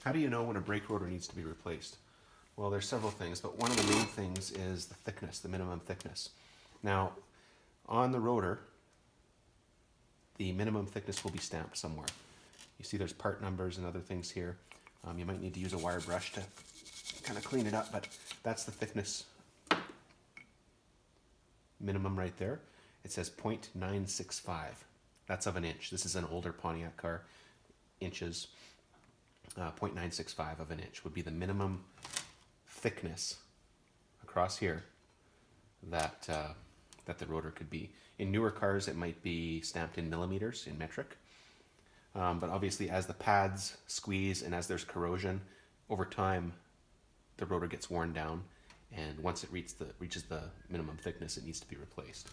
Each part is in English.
How do you know when a brake rotor needs to be replaced? Well, there's several things, but one of the main things is the thickness, the minimum thickness. Now, on the rotor, the minimum thickness will be stamped somewhere. You see there's part numbers and other things here. You might need to use a wire brush to kind of clean it up, but that's the thickness minimum right there. It says 0.965. That's of an inch. This is an older Pontiac car. Inches. 0.965 of an inch would be the minimum thickness across here that that the rotor could be. In newer cars, it might be stamped in millimeters, in metric. But obviously, as the pads squeeze and as there's corrosion, over time, the rotor gets worn down, and once it reaches the minimum thickness, it needs to be replaced.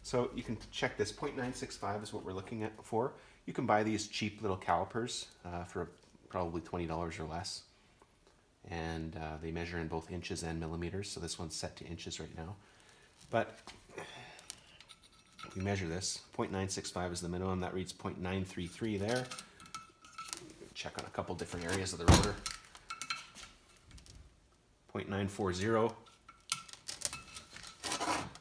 So you can check this. 0.965 is what we're looking at for. You can buy these cheap little calipers for probably $20 or less, and they measure in both inches and millimeters. So this one's set to inches right now, but we measure this. 0.965 is the minimum. That reads 0.933 there. Check on a couple different areas of the rotor. 0.940,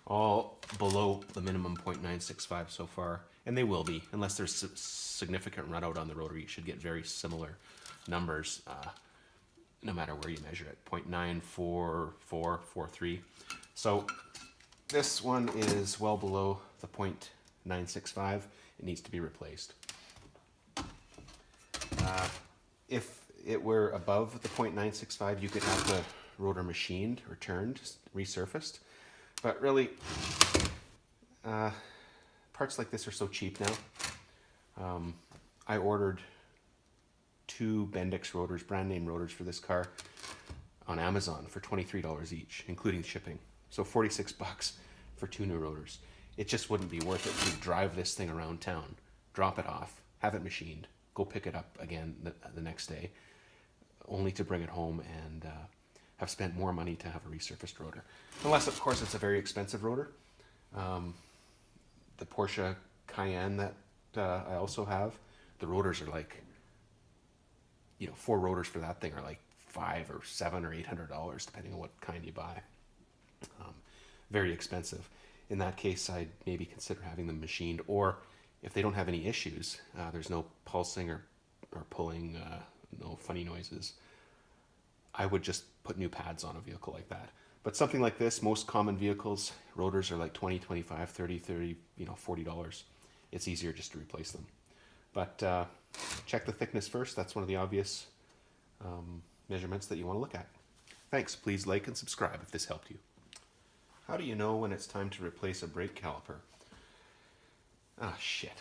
all below the minimum 0.965 so far, and they will be, unless there's significant run out on the rotor. You should get very similar numbers no matter where you measure it. 0.94443. So this one is well below the 0.965. It needs to be replaced. If it were above the 0.965, you could have the rotor machined, returned, resurfaced. But really, parts like this are so cheap now. I ordered 2 Bendix rotors, brand name rotors for this car on Amazon for $23 each, including shipping. So 46 bucks for 2 new rotors. It just wouldn't be worth it to drive this thing around town, drop it off, have it machined, go pick it up again the next day, only to bring it home and have spent more money to have a resurfaced rotor. Unless, of course, it's a very expensive rotor. The Porsche Cayenne that I also have, the rotors are like, 4 rotors for that thing are like $500 or $700 or $800, depending on what kind you buy. Very expensive. In that case, I'd maybe consider having them machined, or if they don't have any issues, there's no pulsing or pulling, no funny noises, I would just put new pads on a vehicle like that. But something like this, most common vehicles, rotors are like $20, $25, $30, $40. It's easier just to replace them. But check the thickness first. That's one of the obvious measurements that you want to look at. Thanks. Please like and subscribe if this helped you. How do you know when it's time to replace a brake caliper? Ah, shit.